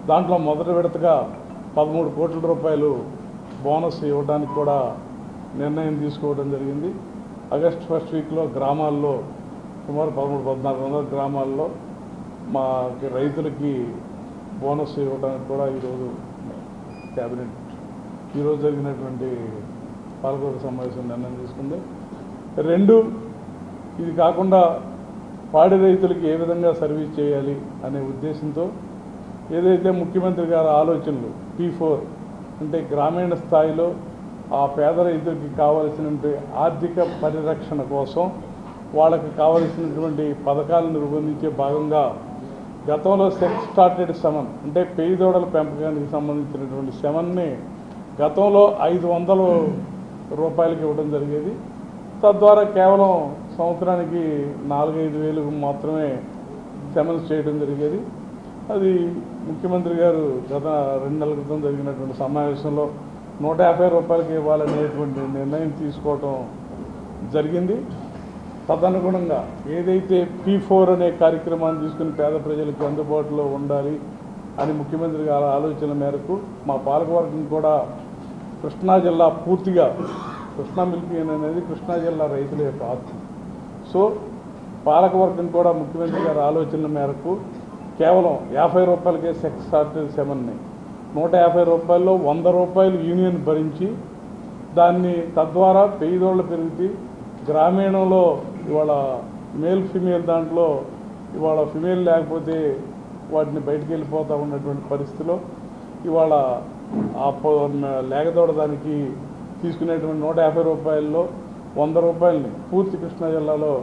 దాంట్లో మొదటి విడతగా 13 కోట్ల రూపాయలు బోనస్ ఇవ్వడానికి కూడా నిర్ణయం తీసుకోవడం జరిగింది. ఆగస్ట్ ఫస్ట్ వీక్లో గ్రామాల్లో సుమారు 1300-1400 గ్రామాల్లో మా రైతులకి బోనస్ ఇవ్వడానికి కూడా ఈరోజు క్యాబినెట్ ఈరోజు జరిగినటువంటి పాలకవర్గ సమావేశం నిర్ణయం తీసుకుంది. 2, ఇది కాకుండా పాడి రైతులకి ఏ విధంగా సర్వీస్ చేయాలి అనే ఉద్దేశంతో ఏదైతే ముఖ్యమంత్రి గారి ఆలోచనలు P4 అంటే గ్రామీణ స్థాయిలో ఆ పేద రైతులకి కావలసినటువంటి ఆర్థిక పరిరక్షణ కోసం వాళ్ళకి కావలసినటువంటి పథకాలను రూపొందించే భాగంగా గతంలో సెక్స్ స్టార్టెడ్ సెమన్ అంటే పెయ్యి దూడల పెంపకానికి సంబంధించినటువంటి సెమన్ని గతంలో 500 రూపాయలకి ఇవ్వడం జరిగేది. తద్వారా కేవలం సంవత్సరానికి 4-5 వేలు మాత్రమే సెమన్స్ చేయడం జరిగేది. అది ముఖ్యమంత్రి గారు గత 2 నెలల క్రితం జరిగినటువంటి సమావేశంలో 150 రూపాయలకి ఇవ్వాలనేటువంటి నిర్ణయం తీసుకోవడం జరిగింది. తదనుగుణంగా ఏదైతే P4 అనే కార్యక్రమాన్ని తీసుకుని పేద ప్రజలకు అందుబాటులో ఉండాలి అని ముఖ్యమంత్రి గారి ఆలోచన మేరకు మా పాలకవర్గం కూడా కృష్ణా జిల్లా పూర్తిగా కృష్ణా మిల్క్ యూనియన్ అనేది కృష్ణా జిల్లా రైతుల యొక్క ఆస్తి. సో పాలకవర్గం కూడా ముఖ్యమంత్రి గారి ఆలోచనల మేరకు కేవలం 50 రూపాయలకే సెక్స్ స్టార్టెడ్ సెమన్ని 150 రూపాయల్లో 100 రూపాయలు యూనియన్ భరించి దాన్ని తద్వారా పెయ్యి దూడలు పెరిగి గ్రామీణంలో ఇవాళ మేల్ ఫిమేల్ దాంట్లో ఇవాళ ఫిమేల్ లేకపోతే వాటిని బయటికి వెళ్ళిపోతూ ఉన్నటువంటి పరిస్థితిలో ఇవాళ ఆ లేగదోడ దానికి తీసుకునేటువంటి 150 రూపాయల్లో 100 రూపాయలని పూర్తి కృష్ణా జిల్లాలో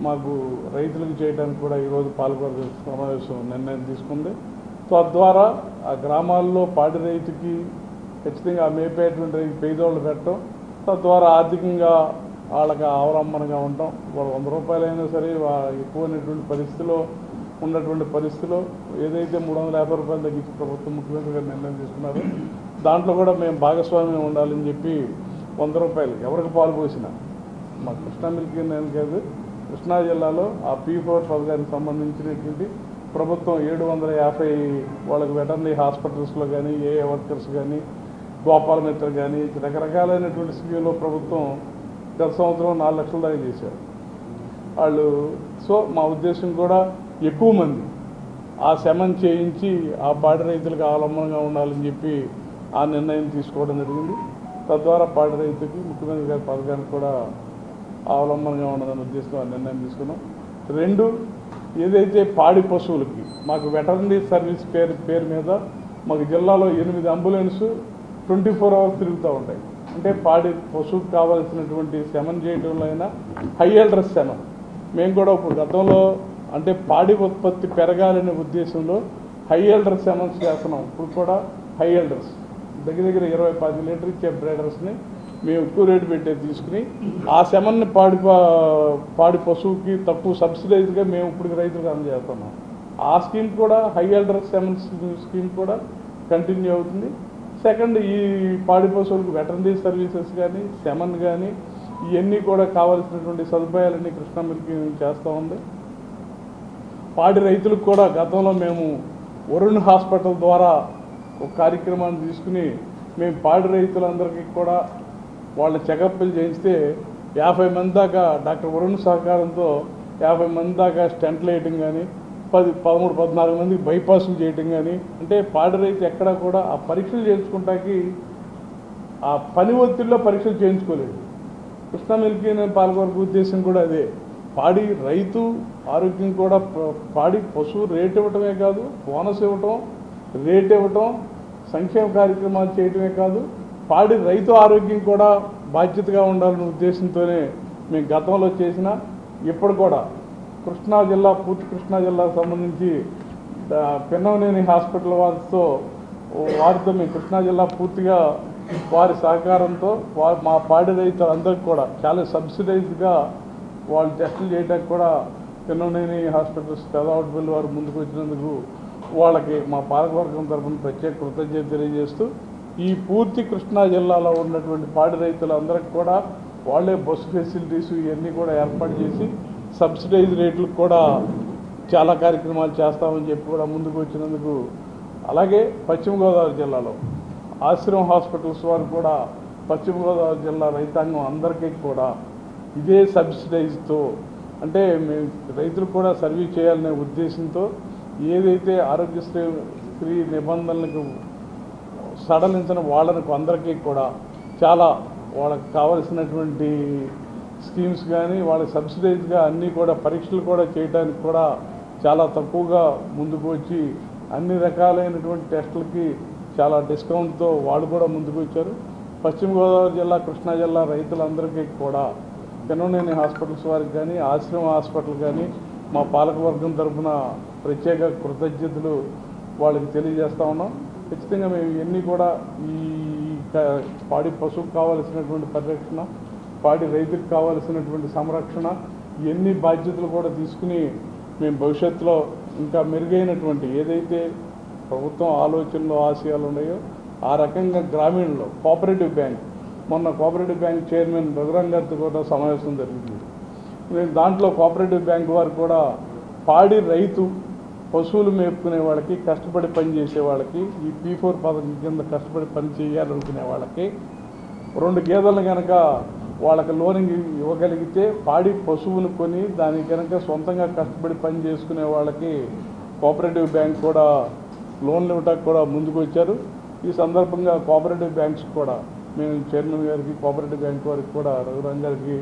మాకు రైతులకు చేయడానికి కూడా ఈరోజు పాలకవర్గ సమావేశం నిర్ణయం తీసుకుంది. తద్వారా ఆ గ్రామాల్లో పాడి రైతుకి ఖచ్చితంగా మేపేటువంటి రైతు పెయ్యిదోళ్ళు పెట్టడం, తద్వారా ఆర్థికంగా వాళ్ళకి అవలంబనగా ఉండటం. వాళ్ళు 100 రూపాయలైనా సరే ఎక్కువైనటువంటి పరిస్థితిలో ఉన్నటువంటి పరిస్థితిలో ఏదైతే 350 రూపాయలు తగ్గించి ప్రభుత్వం ముఖ్యమంత్రి గారు నిర్ణయం తీసుకున్నారు దాంట్లో కూడా మేము భాగస్వామ్యం ఉండాలని చెప్పి 100 రూపాయలు ఎవరికి పాలు పోసినా మా కృష్ణా మిల్క్ యూనియన్ కాదు కృష్ణా జిల్లాలో ఆ P4 పథకానికి సంబంధించినటువంటి ప్రభుత్వం 750 వాళ్ళకి వెటర్నరీ హాస్పిటల్స్లో కానీ ఏఏ వర్కర్స్ కానీ గోపాల మిత్ర కానీ రకరకాలైనటువంటి స్కీమ్లో ప్రభుత్వం గత సంవత్సరం 4 లక్షల దాకా చేశారు వాళ్ళు. సో మా ఉద్దేశం కూడా ఎక్కువ మంది ఆ శమన్ చేయించి ఆ పాడి రైతులకు అవలంబనంగా ఉండాలని చెప్పి ఆ నిర్ణయం తీసుకోవడం జరిగింది. తద్వారా పాడి రైతుకి ముఖ్యమంత్రి గారి పథకానికి కూడా అవలంబనంగా ఉండదన్న ఉద్దేశంతో ఆ నిర్ణయం తీసుకున్నాం. 2, ఏదైతే పాడి పశువులకి మాకు వెటర్నరీ సర్వీస్ పేరు మీద మాకు జిల్లాలో 8 అంబులెన్స్ 24 hours తిరుగుతూ ఉంటాయి. అంటే పాడి పశువుకు కావాల్సినటువంటి శమన్ చేయడంలో అయినా హై ఎల్డర్స్ శమన్ మేము కూడా ఇప్పుడు గతంలో అంటే పాడి ఉత్పత్తి పెరగాలనే ఉద్దేశంలో హై ఎల్డర్స్ శమన్స్ చేస్తున్నాం. ఇప్పుడు కూడా హై ఎల్డర్స్ దగ్గర 20-10 లీటర్ ఇచ్చే బ్రేడర్స్ని మేము ఎక్కువ రేటు పెట్టే తీసుకుని ఆ శమన్ని పాడి పశువుకి తక్కువ సబ్సిడైజ్గా మేము ఇప్పుడు రైతులకు అందజేస్తున్నాం. ఆ స్కీమ్ కూడా హై ఎల్డర్స్ శమన్స్ స్కీమ్ కూడా కంటిన్యూ అవుతుంది. సెకండ్, ఈ పాడి పశువులకు వెటర్నరీ సర్వీసెస్ కానీ శమన్ కానీ ఇవన్నీ కూడా కావాల్సినటువంటి సదుపాయాలన్నీ కృష్ణా మిల్క్ చేస్తూ ఉంది. పాడి రైతులకు కూడా గతంలో మేము వరుణ్ హాస్పిటల్ ద్వారా ఒక కార్యక్రమాన్ని తీసుకుని మేము పాడి రైతులందరికీ కూడా వాళ్ళ చెకప్లు చేయిస్తే 50 మంది దాకా డాక్టర్ వరుణ్ సహకారంతో 50 మంది దాకా స్టెంట్లు వేయటం కానీ 13-14 మందికి బైపాస్లు చేయటం కానీ అంటే పాడి రైతు ఎక్కడా కూడా ఆ పరీక్షలు చేయించుకుంటాకి ఆ పని ఒత్తిడిలో పరీక్షలు చేయించుకోలేదు. కృష్ణా మిల్క్ యూనియన్ పాలకవర్గ ఉద్దేశం కూడా అదే. పాడి రైతు ఆరోగ్యం కూడా పాడి పశువు రేట్ ఇవ్వటమే కాదు బోనస్ ఇవ్వటం రేట్ ఇవ్వటం సంక్షేమ కార్యక్రమాలు చేయటమే కాదు పాడి రైతు ఆరోగ్యం కూడా బాధ్యతగా ఉండాలనే ఉద్దేశంతోనే మేము గతంలో చేసిన ఇప్పుడు కూడా కృష్ణా జిల్లా పూర్తి కృష్ణా జిల్లాకు సంబంధించి పిన్నవనేని హాస్పిటల్ వారితో మేము కృష్ణా జిల్లా పూర్తిగా వారి సహకారంతో మా పాడి రైతులందరికీ కూడా చాలా సబ్సిడైజ్గా వాళ్ళు టెస్టులు చేయడానికి కూడా పిన్నవనేని హాస్పిటల్స్ పెదవాడపల్లి వారు ముందుకు వచ్చినందుకు వాళ్ళకి మా పాలకవర్గం తరఫున ప్రత్యేక కృతజ్ఞత తెలియజేస్తూ ఈ పూర్తి కృష్ణా జిల్లాలో ఉన్నటువంటి పాడి రైతులందరికీ కూడా వాళ్ళే బస్సు ఫెసిలిటీస్ ఇవన్నీ కూడా ఏర్పాటు చేసి సబ్సిడైజ్ రేట్లకు కూడా చాలా కార్యక్రమాలు చేస్తామని చెప్పి కూడా ముందుకు వచ్చినందుకు అలాగే పశ్చిమ గోదావరి జిల్లాలో ఆశ్రమం హాస్పిటల్స్ వారు కూడా పశ్చిమ గోదావరి జిల్లా రైతాంగం అందరికీ కూడా ఇదే సబ్సిడైజ్తో అంటే మేము రైతులు కూడా సర్వీస్ చేయాలనే ఉద్దేశంతో ఏదైతే ఆరోగ్యశ్రీ నిబంధనలకు సడలించిన వాళ్ళకు అందరికీ కూడా చాలా వాళ్ళకి కావలసినటువంటి స్కీమ్స్ కానీ వాళ్ళకి సబ్సిడైజ్గా అన్నీ కూడా పరీక్షలు కూడా చేయడానికి కూడా చాలా తక్కువగా ముందుకు వచ్చి అన్ని రకాలైనటువంటి టెస్టులకి చాలా డిస్కౌంట్తో వాళ్ళు కూడా ముందుకు వచ్చారు. పశ్చిమ గోదావరి జిల్లా, కృష్ణా జిల్లా రైతులందరికీ కూడా పెననేని హాస్పిటల్స్ వారికి కానీ, ఆశ్రమ హాస్పిటల్ కానీ మా పాలకవర్గం తరఫున ప్రత్యేక కృతజ్ఞతలు వాళ్ళకి తెలియజేస్తా ఉన్నాం. ఖచ్చితంగా మేము ఇవన్నీ కూడా ఈ పాడి పశువుకు కావాల్సినటువంటి పరిరక్షణ, పాడి రైతుకు కావాల్సినటువంటి సంరక్షణ, ఇవన్నీ బాధ్యతలు కూడా తీసుకుని మేము భవిష్యత్తులో ఇంకా మెరుగైనటువంటి ఏదైతే ప్రభుత్వం ఆలోచనలు ఆశయాలు ఉన్నాయో ఆ రకంగా గ్రామీణంలో కోఆపరేటివ్ బ్యాంక్, మొన్న కోఆపరేటివ్ బ్యాంక్ చైర్మన్ రఘురాం గారితో కూడా సమావేశం జరిగింది. నేను దాంట్లో కోఆపరేటివ్ బ్యాంక్ వారు కూడా పాడి రైతు పశువులు మేపుకునే వాళ్ళకి, కష్టపడి పని చేసే వాళ్ళకి, ఈ P4 పథకం కింద కష్టపడి పని చేయాలనుకునే వాళ్ళకి 2 గేదెలను కనుక వాళ్ళకి లోన్ ఇవ్వగలిగితే పాడి పశువును కొని దానికి కనుక సొంతంగా కష్టపడి పని చేసుకునే వాళ్ళకి కోఆపరేటివ్ బ్యాంక్ కూడా లోన్లు ఇవ్వడానికి కూడా ముందుకు వచ్చారు. ఈ సందర్భంగా కోఆపరేటివ్ బ్యాంక్స్ కూడా మేము చైర్మన్ గారికి, కోఆపరేటివ్ బ్యాంక్ వారికి కూడా రఘురాం గారికి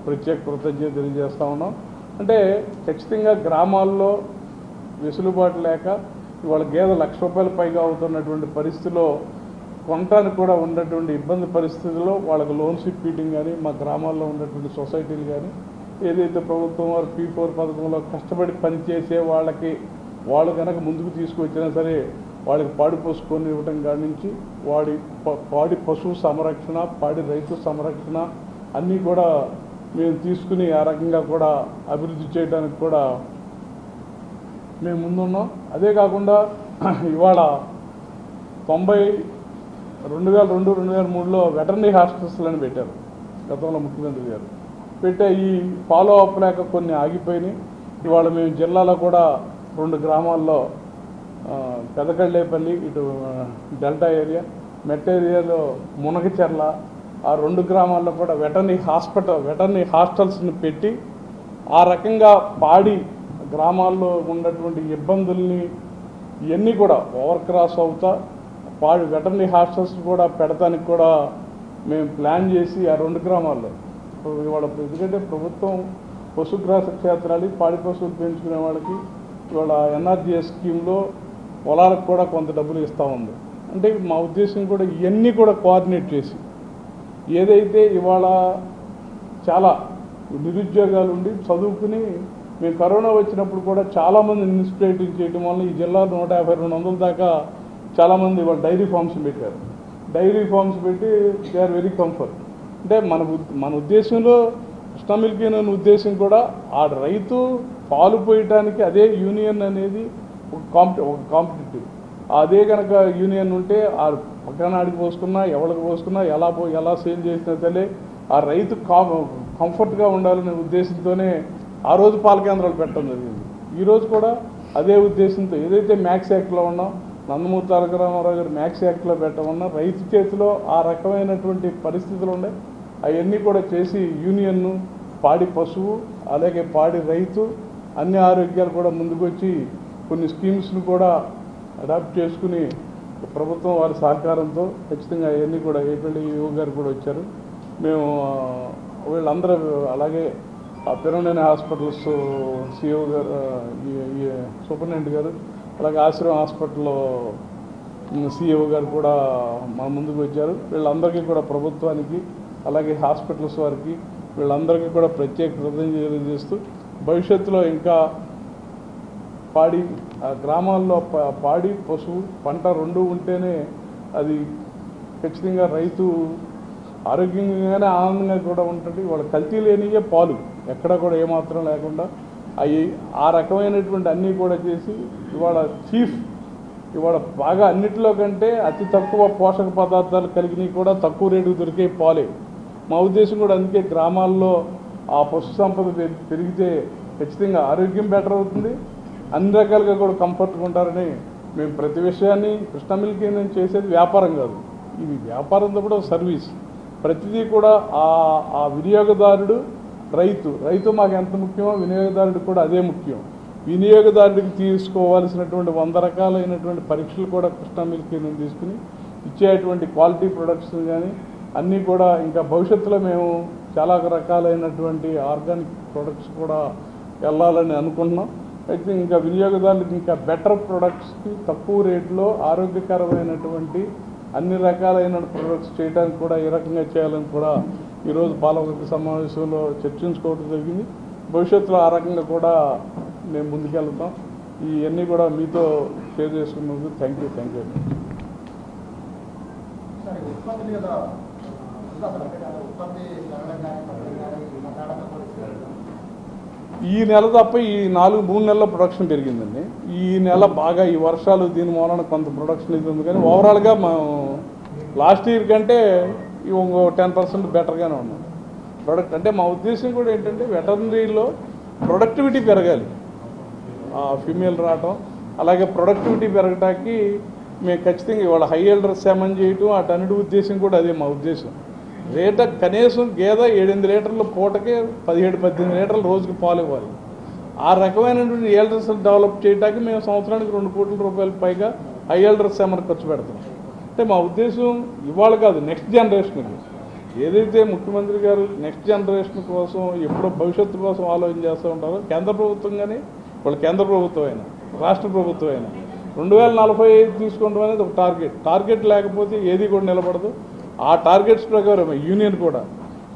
ప్రత్యేక కృతజ్ఞత తెలియజేస్తా ఉన్నాం. అంటే ఖచ్చితంగా గ్రామాల్లో వెసులుబాటు లేక ఇవాళ గేదె ₹1,00,000 పైగా అవుతున్నటువంటి పరిస్థితిలో కొనటానికి కూడా ఉన్నటువంటి ఇబ్బంది పరిస్థితుల్లో వాళ్ళకి లోన్స్ ఇప్పించడం కానీ, మా గ్రామాల్లో ఉన్నటువంటి సొసైటీలు కానీ ఏదైతే ప్రభుత్వం వారు P4 పథకంలో కష్టపడి పనిచేసే వాళ్ళకి వాళ్ళు కనుక ముందుకు తీసుకువచ్చినా సరే వాళ్ళకి పాడి పశువుని ఇవ్వటం కాడి నుంచి పాడి పశువు సంరక్షణ, పాడి రైతు సంరక్షణ అన్నీ కూడా మేము తీసుకుని ఆ రకంగా కూడా అభివృద్ధి చేయడానికి కూడా మేము ముందున్నాం. అదే కాకుండా ఇవాళ 2002-2003లో వెటర్నరీ హాస్పిటల్స్లని పెట్టారు గతంలో ముఖ్యమంత్రి గారు. పెట్టే ఈ ఫాలో అప్ లేక కొన్ని ఆగిపోయినాయి. ఇవాళ మేము జిల్లాలో కూడా 2 గ్రామాల్లో పెదకళ్ళేపల్లి, ఇటు డెల్టా ఏరియా, మెట్ ఏరియాలో మునగచెర్ల, ఆ 2 గ్రామాల్లో కూడా వెటర్నరీ హాస్టల్స్ని పెట్టి ఆ రకంగా పాడి గ్రామాల్లో ఉన్నటువంటి ఇబ్బందుల్ని ఇవన్నీ కూడా ఓవర్ క్రాస్ అవుతా పాడి వెటర్నరీ హాస్టల్స్ కూడా పెడతానికి కూడా మేము ప్లాన్ చేసి ఆ 2 గ్రామాల్లో ఇవాళ ఎందుకంటే ప్రభుత్వం పశుగ్రాస క్షేత్రాలు, పాడి పశువులు పెంచుకునే వాళ్ళకి ఇవాళ NRGS స్కీమ్లో పొలాలకు కూడా కొంత డబ్బులు ఇస్తూ ఉంది. అంటే మా ఉద్దేశం కూడా ఇవన్నీ కూడా కోఆర్డినేట్ చేసి ఏదైతే ఇవాళ చాలా నిరుద్యోగాలు ఉండి చదువుకుని మేము కరోనా వచ్చినప్పుడు కూడా చాలామంది ఇన్స్పిరేట్ చేయడం వల్ల ఈ జిల్లాలో 150-200 దాకా చాలామంది ఇవాళ డైరీ ఫార్మ్స్ పెట్టారు. డైరీ ఫార్మ్స్ పెట్టి దే ఆర్ వెరీ కంఫర్ట్. అంటే మన ఉద్దేశంలో కృష్ణా మిల్క్ యూనియన్ ఉద్దేశం కూడా ఆ రైతు పాలు పోయటానికి అదే యూనియన్ అనేది ఒక కాంపిటేటివ్. అదే కనుక యూనియన్ ఉంటే ఆ పక్కన ఆడికి పోసుకున్నా, ఎవరికి పోసుకున్నా, ఎలా సేల్ చేసినా సరే ఆ రైతు కంఫర్ట్గా ఉండాలనే ఉద్దేశంతోనే ఆ రోజు పాల కేంద్రాలు పెట్టడం జరిగింది. ఈరోజు కూడా అదే ఉద్దేశంతో ఏదైతే మ్యాక్స్ యాక్ట్లో ఉన్నాం, నందమూరి తారక రామారావు గారు మ్యాక్స్ యాక్ట్లో పెట్టమన్నా రైతు చేతిలో ఆ రకమైనటువంటి పరిస్థితులు ఉన్నాయి. అవన్నీ కూడా చేసి యూనియన్ను, పాడి పశువు, అలాగే పాడి రైతు అన్ని ఆరోగ్యాలు కూడా ముందుకు వచ్చి కొన్ని స్కీమ్స్ను కూడా అడాప్ట్ చేసుకుని ప్రభుత్వం వారి సహకారంతో ఖచ్చితంగా అవన్నీ కూడా ఏపల్లి యువ గారు కూడా వచ్చారు. మేము వీళ్ళందరూ అలాగే పెననేని హాస్పిటల్స్ CEO గారు, సూపరింటెండెంట్ గారు, అలాగే ఆశ్రమం హాస్పిటల్లో CEO గారు కూడా మా ముందుకు వచ్చారు. వీళ్ళందరికీ కూడా ప్రభుత్వానికి అలాగే హాస్పిటల్స్ వారికి వీళ్ళందరికీ కూడా ప్రత్యేక కృతజ్ఞతలు తెలియజేస్తూ భవిష్యత్తులో ఇంకా గ్రామాల్లో పాడి పశువు పంట 2 ఉంటేనే అది ఖచ్చితంగా రైతు ఆరోగ్యంగానే ఆనందంగా కూడా ఉంటుంది. వాళ్ళ కల్తీ లేనియే పాలు ఎక్కడ కూడా ఏమాత్రం లేకుండా అవి ఆ రకమైనటువంటి అన్నీ కూడా చేసి ఇవాళ బాగా అన్నిటిలో కంటే అతి తక్కువ పోషక పదార్థాలు కలిగినవి కూడా తక్కువ రేటుకు దొరికే పాలే. మా ఉద్దేశం కూడా అందుకే గ్రామాల్లో ఆ పశు సంపద పెరిగితే ఖచ్చితంగా ఆరోగ్యం బెటర్ అవుతుంది, అన్ని రకాలుగా కూడా కంఫర్ట్గా ఉంటారని మేము ప్రతి విషయాన్ని కృష్ణ మిల్క్ నేను చేసేది వ్యాపారం కాదు, ఇది వ్యాపారంతో కూడా సర్వీస్. ప్రతిదీ కూడా ఆ వినియోగదారుడు రైతు మాకు ఎంత ముఖ్యమో వినియోగదారుడు కూడా అదే ముఖ్యం. వినియోగదారుడికి తీసుకోవాల్సినటువంటి 100 రకాలైనటువంటి పరీక్షలు కూడా కృష్ణ మిల్క్ నుంచి తీసుకుని ఇచ్చేటువంటి క్వాలిటీ ప్రొడక్ట్స్ కానీ అన్నీ కూడా ఇంకా భవిష్యత్తులో మేము చాలా రకాలైనటువంటి ఆర్గానిక్ ప్రొడక్ట్స్ కూడా వెళ్ళాలని అనుకుంటున్నాం. అయితే ఇంకా వినియోగదారులకు ఇంకా బెటర్ ప్రొడక్ట్స్కి తక్కువ రేట్లో ఆరోగ్యకరమైనటువంటి అన్ని రకాలైన ప్రొడక్ట్స్ చేయడానికి కూడా ఈ రకంగా చేయాలని కూడా ఈరోజు పాలకవర్గ సమావేశంలో చర్చించుకోవడం జరిగింది. భవిష్యత్తులో ఆ రకంగా కూడా మేము ముందుకెళ్తాం. ఇవన్నీ కూడా మీతో షేర్ చేసుకున్నందుకు థ్యాంక్ యూ. ఈ నెల తప్ప ఈ 3 నెలల ప్రొడక్షన్ పెరిగిందండి. ఈ నెల బాగా ఈ వర్షాలు దీని మూలన కొంత ప్రొడక్షన్ ఇది ఉంది, కానీ ఓవరాల్గా మనం లాస్ట్ ఇయర్ కంటే ఇంకో 10% బెటర్గానే ఉన్నాం ప్రొడక్ట్. అంటే మా ఉద్దేశం కూడా ఏంటంటే వెటర్నరీలో ప్రొడక్టివిటీ పెరగాలి, ఫీమేల్ రావటం, అలాగే ప్రొడక్టివిటీ పెరగటానికి మేము ఖచ్చితంగా ఇవాళ హై ఎల్డర్ సెమన్ చేయటం అటన్నిటి ఉద్దేశం కూడా అదే మా ఉద్దేశం. కనీసం గేదె 7-8 లీటర్ల పూటకే 17-18 లీటర్ల రోజుకి పాలు ఇవ్వాలి. ఆ రకమైనటువంటి ఎల్డర్స్ డెవలప్ చేయడానికి మేము సంవత్సరానికి 2 కోట్ల రూపాయల పైగా హై ఎల్డర్ సెమన్ ఖర్చు పెడతాం. అంటే మా ఉద్దేశం ఇవాళ కాదు, నెక్స్ట్ జనరేషన్కి ఏదైతే ముఖ్యమంత్రి గారు నెక్స్ట్ జనరేషన్ కోసం ఎప్పుడో భవిష్యత్తు కోసం ఆలోచన చేస్తూ ఉంటారో, కేంద్ర ప్రభుత్వం కానీ వాళ్ళు కేంద్ర ప్రభుత్వం అయినా రాష్ట్ర ప్రభుత్వం అయినా 2045 తీసుకోవడం అనేది ఒక టార్గెట్ లేకపోతే ఏది కూడా నిలబడదు. ఆ టార్గెట్స్ ప్రకారం యూనియన్ కూడా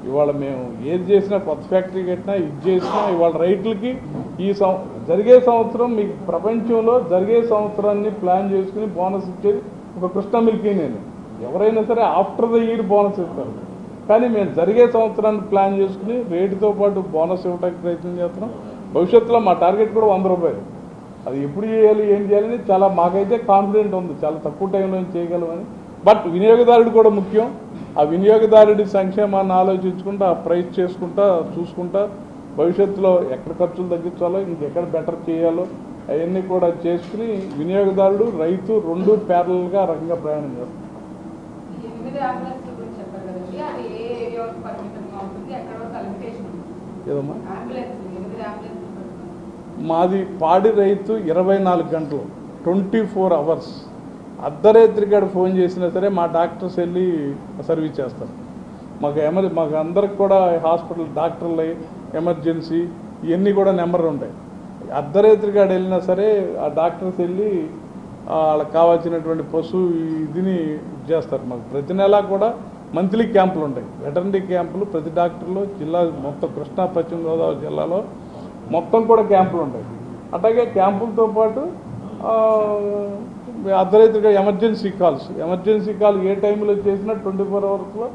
ఇవాళ మేము ఏది చేసినా, కొత్త ఫ్యాక్టరీ కట్టినా, ఇది చేసినా ఇవాళ రైతులకి జరిగే సంవత్సరం మీకు ప్రపంచంలో జరిగే సంవత్సరాన్ని ప్లాన్ చేసుకుని బోనస్ ఇచ్చేది ఒక కృష్ణ మిల్క్. నేను ఎవరైనా సరే ఆఫ్టర్ ద ఇయర్ బోనస్ ఇస్తారు, కానీ మేము జరిగే సంవత్సరాన్ని ప్లాన్ చేసుకుని రేటుతో పాటు బోనస్ ఇవ్వడానికి ప్రయత్నం చేస్తున్నాం. భవిష్యత్తులో మా టార్గెట్ కూడా 100 రూపాయలు. అది ఎప్పుడు చేయాలి, ఏం చేయాలని చాలా మాకైతే కాన్ఫిడెంట్ ఉంది, చాలా తక్కువ టైంలో చేయగలమని. బట్ వినియోగదారుడు కూడా ముఖ్యం. ఆ వినియోగదారుడి సంక్షేమాన్ని ఆలోచించుకుంటూ ఆ ప్రైస్ చూసుకుంటా భవిష్యత్తులో ఎక్కడ ఖర్చులు తగ్గించాలో, ఇంకెక్కడ బెటర్ చేయాలో అవన్నీ కూడా చేసుకుని వినియోగదారుడు రైతు 2 ప్యారలల్గా రకంగా ప్రయాణం చేస్తాం. ఏదమ్మా మాది పాడి రైతు 24 గంటలు 24 అవర్స్ అర్ధరాత్రికాడ ఫోన్ చేసినా సరే మా డాక్టర్స్ వెళ్ళి సర్వీస్ చేస్తారు. మాకు అందరికి కూడా హాస్పిటల్ డాక్టర్లు ఎమర్జెన్సీ ఇవన్నీ కూడా నెంబర్లు ఉంటాయి. అర్ధరాత్రికాడ వెళ్ళినా సరే ఆ డాక్టర్స్ వెళ్ళి వాళ్ళకి కావాల్సినటువంటి ఇదిని చేస్తారు. మాకు ప్రతి నెలా కూడా మంత్లీ క్యాంపులు ఉంటాయి, వెటర్నరీ క్యాంపులు ప్రతి డాక్టర్లో జిల్లా మొత్తం కృష్ణా పశ్చిమ గోదావరి జిల్లాలో మొత్తం కూడా క్యాంపులు ఉంటాయి. అట్లాగే క్యాంపులతో పాటు అర్ధరాత్రిగా ఎమర్జెన్సీ కాల్ ఏ టైంలో చేసినా 24 అవర్స్లో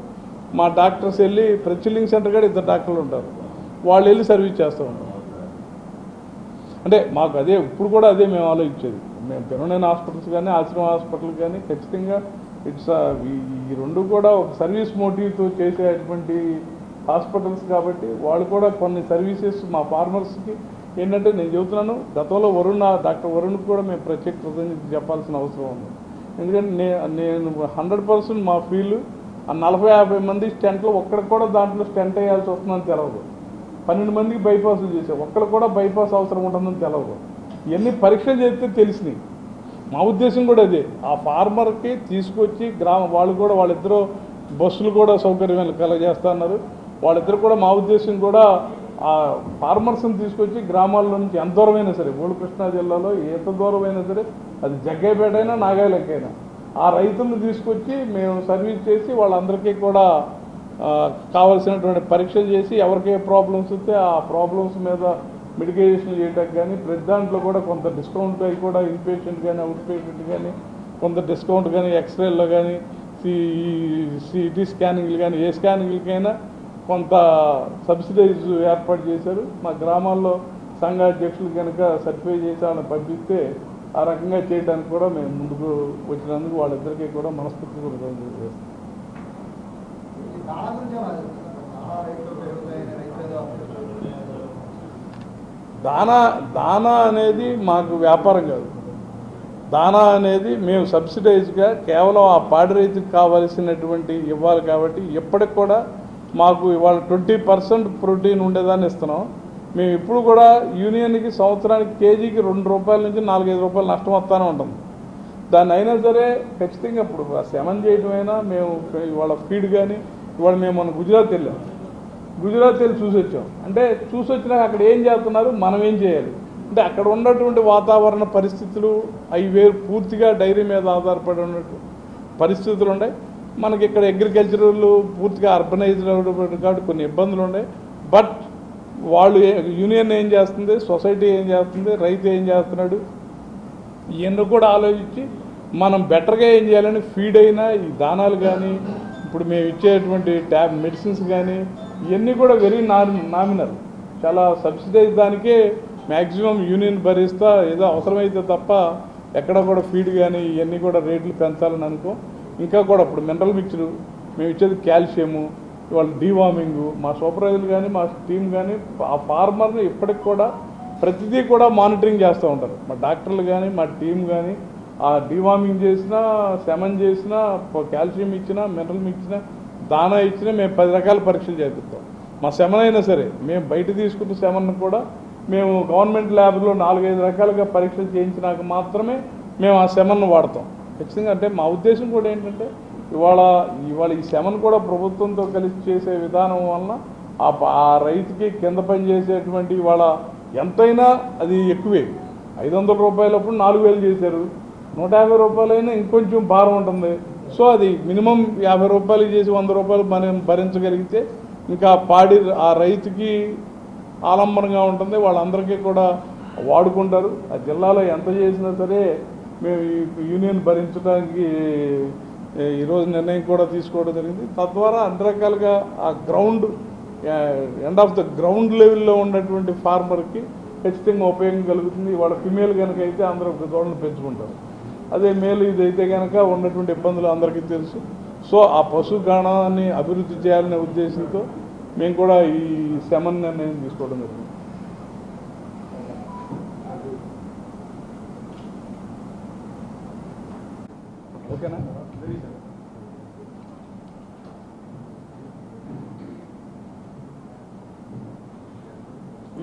మా డాక్టర్స్ వెళ్ళి ప్రతి చిల్లింగ్ సెంటర్ కూడా 2 డాక్టర్లు ఉంటారు, వాళ్ళు వెళ్ళి సర్వీస్ చేస్తూ ఉంటారు. అంటే మాకు అదే ఇప్పుడు కూడా అదే మేము ఆలోచించేది. మేము పెరునైన హాస్పిటల్స్ కానీ ఆశ్రమ హాస్పిటల్ కానీ ఖచ్చితంగా ఈ 2 కూడా ఒక సర్వీస్ మోటివ్తో చేసేటువంటి హాస్పిటల్స్ కాబట్టి వాళ్ళు కూడా కొన్ని సర్వీసెస్ మా ఫార్మర్స్కి ఏంటంటే నేను చెబుతున్నాను. గతంలో డాక్టర్ వరుణ్కి కూడా మేము ప్రత్యేక కృతజ్ఞత చెప్పాల్సిన అవసరం ఉంది. ఎందుకంటే నేను 100% మా ఫీల్డ్ ఆ 40-50 మంది స్టెంట్లో ఒక్కడికి కూడా దాంట్లో స్టెంట్ వేయాల్సి వస్తుందని తెలవదు. 12 మందికి బైపాస్లు చేసాం, ఒక్కడు కూడా బైపాస్ అవసరం ఉంటుందని తెలవదు. ఇవన్నీ పరీక్షలు చేస్తే తెలిసినాయి. మా ఉద్దేశం కూడా అదే, ఆ ఫార్మర్కి తీసుకొచ్చి వాళ్ళిద్దరూ బస్సులు కూడా సౌకర్యం కలగజేస్తా అన్నారు. వాళ్ళిద్దరు కూడా మా ఉద్దేశం కూడా ఆ ఫార్మర్స్ని తీసుకొచ్చి గ్రామాల్లో నుంచి ఎంత దూరమైనా సరే, ఓల్డ్ కృష్ణా జిల్లాలో ఎంత దూరమైనా సరే, అది జగ్గైపేట అయినా నాగాయలకైనా ఆ రైతులను తీసుకొచ్చి మేము సర్వీస్ చేసి వాళ్ళందరికీ కూడా కావాల్సినటువంటి పరీక్షలు చేసి ఎవరికి ఏ ప్రాబ్లమ్స్ వస్తే ఆ ప్రాబ్లమ్స్ మీద మెడికేషన్ చేయడానికి కానీ ప్రతి దాంట్లో కూడా కొంత డిస్కౌంట్ అవి కూడా ఇన్పేషెంట్ కానీ అవుట్ పేషెంట్ కానీ కొంత డిస్కౌంట్ కానీ ఎక్స్రేల్లో కానీ సిటీ స్కానింగ్లు కానీ ఏ స్కానింగ్లకైనా కొంత సబ్సిడైజ్ ఏర్పాటు చేశారు. మా గ్రామాల్లో సంఘాధ్యక్షులు కనుక సర్టిఫై చేసి వాళ్ళని పంపిస్తే ఆ రకంగా చేయడానికి కూడా మేము ముందుకు వచ్చినందుకు వాళ్ళిద్దరికీ కూడా మనస్ఫూర్తి కూడా చేస్తాం. దానా అనేది మాకు వ్యాపారం కాదు. దానా అనేది మేము సబ్సిడైజ్గా కేవలం ఆ పాడి రైతుకి కావాల్సినటువంటి ఇవ్వాలి కాబట్టి ఇప్పటికి కూడా మాకు ఇవాళ 20% ప్రోటీన్ ఉండేదాన్ని ఇస్తున్నాం. మేము ఇప్పుడు కూడా యూనియన్కి సంవత్సరానికి కేజీకి ₹2 నుంచి ₹4-5 నష్టం వస్తూనే ఉంటుంది. దాన్ని అయినా సరే ఖచ్చితంగా ఇప్పుడు శమన్ చేయటమైనా మేము ఇవాళ ఫీడ్ కానీ ఇవాళ మేము మన గుజరాత్ వెళ్ళాం. గుజరాత్ వెళ్ళి చూసి వచ్చాం. అంటే చూసి వచ్చినాక అక్కడ ఏం చేస్తున్నారు, మనం ఏం చేయాలి అంటే అక్కడ ఉన్నటువంటి వాతావరణ పరిస్థితులు అవి వేరు, పూర్తిగా డైరీ మీద ఆధారపడి ఉన్నట్టు పరిస్థితులు ఉన్నాయి. మనకి ఇక్కడ అగ్రికల్చరల్ పూర్తిగా అర్బనైజ్డ్ కాబట్టి కొన్ని ఇబ్బందులు ఉన్నాయి. బట్ వాళ్ళు యూనియన్ ఏం చేస్తుంది, సొసైటీ ఏం చేస్తుంది, రైతు ఏం చేస్తున్నాడు, ఇవన్నీ కూడా ఆలోచించి మనం బెటర్గా ఏం చేయాలని ఫీడ్ అయినా ఈ దానాలు కానీ ఇప్పుడు మేము ఇచ్చేటువంటి మెడిసిన్స్ కానీ ఇవన్నీ కూడా వెరీ నామినల్, చాలా సబ్సిడైజ్ దానికే మ్యాక్సిమం యూనియన్ భరిస్తా ఏదో అవసరమైతే తప్ప ఎక్కడ కూడా ఫీడ్ కానీ ఇవన్నీ కూడా రేట్లు పెంచాలని అనుకో. ఇంకా కూడా ఇప్పుడు మినరల్ మిక్చరు మేము ఇచ్చేది కాల్షియము, ఇవాళ డీవార్మింగు, మా సూపర్వైజర్లు కానీ మా టీం కానీ ఆ ఫార్మర్ని ఇప్పటికి కూడా ప్రతిదీ కూడా మానిటరింగ్ చేస్తూ ఉంటారు. మా డాక్టర్లు కానీ మా టీం కానీ ఆ డీవార్మింగ్ చేసినా, సెమన్ చేసినా, కాల్షియం ఇచ్చినా, మినరల్ ఇచ్చినా, దానా ఇచ్చినా మేము 10 రకాల పరీక్షలు చేపిస్తాం. మా సెమన్ అయినా సరే మేము బయట తీసుకున్న సెమన్ కూడా మేము గవర్నమెంట్ ల్యాబ్లో 4-5 రకాలుగా పరీక్షలు చేయించినాక మాత్రమే మేము ఆ సెమన్ను వాడతాం ఖచ్చితంగా. అంటే మా ఉద్దేశం కూడా ఏంటంటే ఇవాళ ఈ సెమన్ కూడా ప్రభుత్వంతో కలిసి చేసే విధానం వలన ఆ రైతుకి కింద పని చేసేటువంటి ఇవాళ ఎంతైనా అది ఎక్కువే. ₹500 అప్పుడు 4,000 చేశారు, ₹150 అయినా ఇంకొంచెం భారం ఉంటుంది. సో అది మినిమం ₹50 చేసి ₹100 మనం భరించగలిగితే ఇంకా పాడి ఆ రైతుకి ఆలంబనంగా ఉంటుంది, వాళ్ళందరికీ కూడా వాడుకుంటారు. ఆ జిల్లాలో ఎంత చేసినా సరే మేము ఈ యూనియన్ భరించడానికి ఈరోజు నిర్ణయం కూడా తీసుకోవడం జరిగింది. తద్వారా అన్ని రకాలుగా ఆ ground end of the ground లెవెల్లో ఉన్నటువంటి ఫార్మర్కి ఖచ్చితంగా ఉపయోగం కలుగుతుంది. వాళ్ళ ఫిమేల్ కనుక అయితే అందరూ దూడలను పెంచుకుంటారు, అదే మేలు ఇదైతే కనుక ఉన్నటువంటి ఇబ్బందులు అందరికీ తెలుసు. సో ఆ పశుగణాన్ని అభివృద్ధి చేయాలనే ఉద్దేశంతో మేము కూడా ఈ సెమన్ నిర్ణయం తీసుకోవడం జరిగింది. ఓకేనా?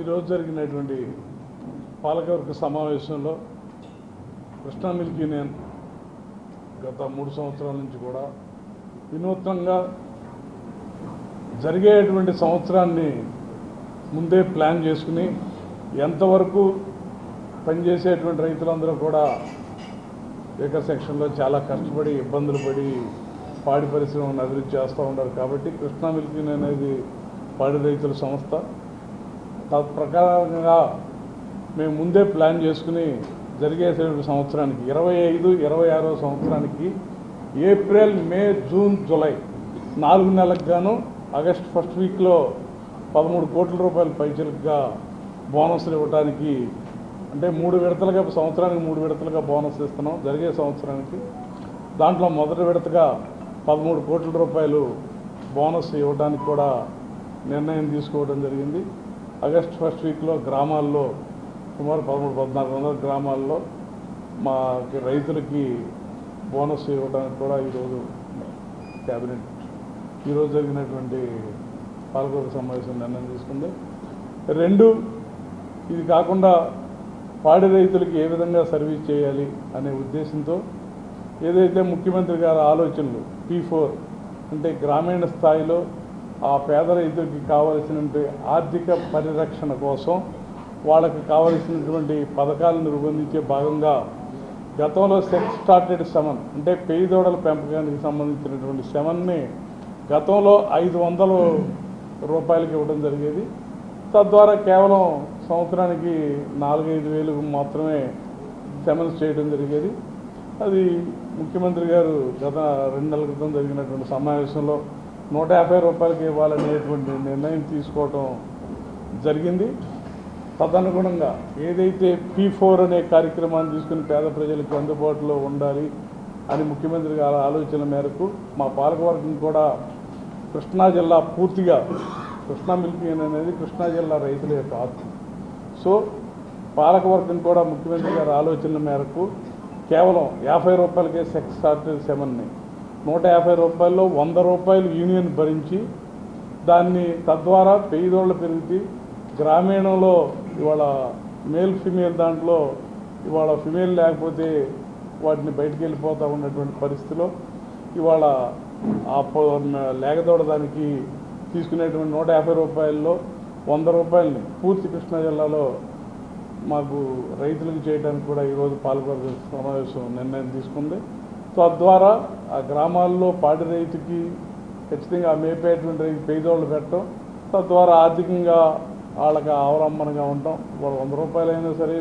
ఈరోజు జరిగినటువంటి పాలకవర్గ సమావేశంలో కృష్ణా మిల్క్ యూనియన్ గత 3 సంవత్సరాల నుంచి కూడా వినూత్నంగా జరిగేటువంటి సంవత్సరాన్ని ముందే ప్లాన్ చేసుకుని ఎంతవరకు పనిచేసేటువంటి రైతులందరూ కూడా ఏకర్ సెక్షన్లో చాలా కష్టపడి ఇబ్బందులు పడి పాడి పరిశ్రమను అభివృద్ధి చేస్తూ ఉంటారు. కాబట్టి కృష్ణా మిల్క్ యూనియన్ అనేది పాడి రైతుల సంస్థ. తత్ప్రకారంగా మేము ముందే ప్లాన్ చేసుకుని జరిగేటువంటి సంవత్సరానికి 25-26 సంవత్సరానికి ఏప్రిల్, మే, జూన్, జూలై 4 నెలలకు గాను ఆగస్ట్ ఫస్ట్ వీక్లో ₹13 కోట్ల పైచలుగా బోనస్లు ఇవ్వడానికి, అంటే 3 విడతలుగా సంవత్సరానికి 3 విడతలుగా బోనస్ ఇస్తున్నాం జరిగే సంవత్సరానికి. దాంట్లో మొదటి విడతగా ₹13 కోట్ల బోనస్ ఇవ్వడానికి కూడా నిర్ణయం తీసుకోవడం జరిగింది. ఆగస్ట్ ఫస్ట్ వీక్లో గ్రామాల్లో సుమారు 1300-1400 గ్రామాల్లో మా రైతులకి బోనస్ ఇవ్వడానికి కూడా ఈరోజు క్యాబినెట్ ఈరోజు జరిగినటువంటి పాలకవర్గ సమావేశం నిర్ణయం తీసుకుంది. 2, ఇది కాకుండా పాడి రైతులకి ఏ విధంగా సర్వీస్ చేయాలి అనే ఉద్దేశంతో ఏదైతే ముఖ్యమంత్రి గారి ఆలోచనలు P4 అంటే గ్రామీణ స్థాయిలో ఆ పేద రైతులకి కావలసినటువంటి ఆర్థిక పరిరక్షణ కోసం వాళ్ళకి కావలసినటువంటి పథకాలను రూపొందించే భాగంగా గతంలో సెక్స్ స్టార్టెడ్ సెమన్ అంటే పెయ్యి దూడల పెంపకానికి సంబంధించినటువంటి సెమన్ని గతంలో ₹500 ఇవ్వడం జరిగేది. తద్వారా కేవలం సంవత్సరానికి 4-5 వేలు మాత్రమే సెమన్స్ చేయడం జరిగేది. అది ముఖ్యమంత్రి గారు గత 2 నెలల క్రితం జరిగినటువంటి సమావేశంలో ₹150 ఇవ్వాలనేటువంటి నిర్ణయం తీసుకోవడం జరిగింది. తదనుగుణంగా ఏదైతే P4 అనే కార్యక్రమాన్ని తీసుకుని పేద ప్రజలకు అందుబాటులో ఉండాలి అని ముఖ్యమంత్రి గారి ఆలోచన మేరకు మా పాలకవర్గం కూడా కృష్ణా జిల్లా పూర్తిగా కృష్ణా మిల్క్ యూనియన్ అనేది కృష్ణా జిల్లా రైతుల యొక్క ఆస్తి. సో పాలకవర్గం కూడా ముఖ్యమంత్రి గారి ఆలోచనల మేరకు కేవలం 50 రూపాయలకే సెక్స్ సార్టెడ్ సెమన్ని 150 రూపాయల్లో 100 రూపాయలు యూనియన్ భరించి దాన్ని తద్వారా పేదోళ్ళు పెరిగి గ్రామీణంలో ఇవాళ మేల్ ఫిమేల్ దాంట్లో ఇవాళ ఫిమేల్ లేకపోతే వాటిని బయటికి వెళ్ళిపోతూ ఉన్నటువంటి పరిస్థితిలో ఇవాళ ఆ లేగదోడ దానికి తీసుకునేటువంటి 150 రూపాయల్లో 100 రూపాయలని పూర్తి కృష్ణా జిల్లాలో మాకు రైతులకు చేయడానికి కూడా ఈరోజు పాలకవర్గ సమావేశం నిర్ణయం తీసుకుంది. తద్వారా ఆ గ్రామాల్లో పాడి రైతుకి ఖచ్చితంగా మేపేటువంటి రైతు పేదోళ్ళు పెట్టడం, తద్వారా ఆర్థికంగా వాళ్ళకి అవలంబనగా ఉంటాం. వాళ్ళు 100 రూపాయలైనా సరే